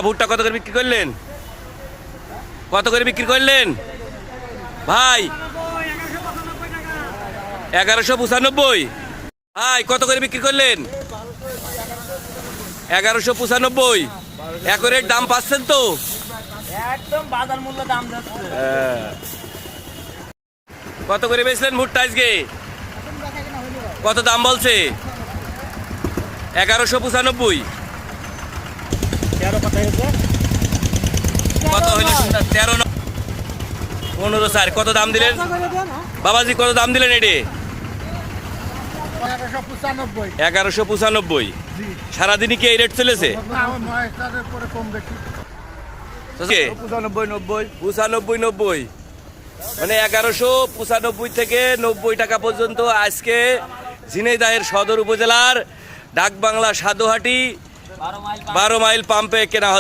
ভুট্টা কত করে বিক্রি করলেন? কত করে বিক্রি করলেন ভাই? 1195। ভাই কত করে বিক্রি করলেন? 1195। একরের দাম পাচ্ছেন তো? একদম বাজার মূল্য দাম যাচ্ছে। কত করে বেচলেন ভুট্টা আজকে? কত দাম বলছে? 1195। কত হইল? 13 15 স্যার কত দাম দিলেন বাবাজি? কত দাম দিলেন এটি? 1195। সারাদিনই কি এই রেট চলেছে? 95 মানে 1195 থেকে 90 টাকা পর্যন্ত আজকে ঝিনাইদহের সদর উপজেলার ডাকবাংলা সাধুহাটি 12 মাইল পাম্পে কেনা হচ্ছে।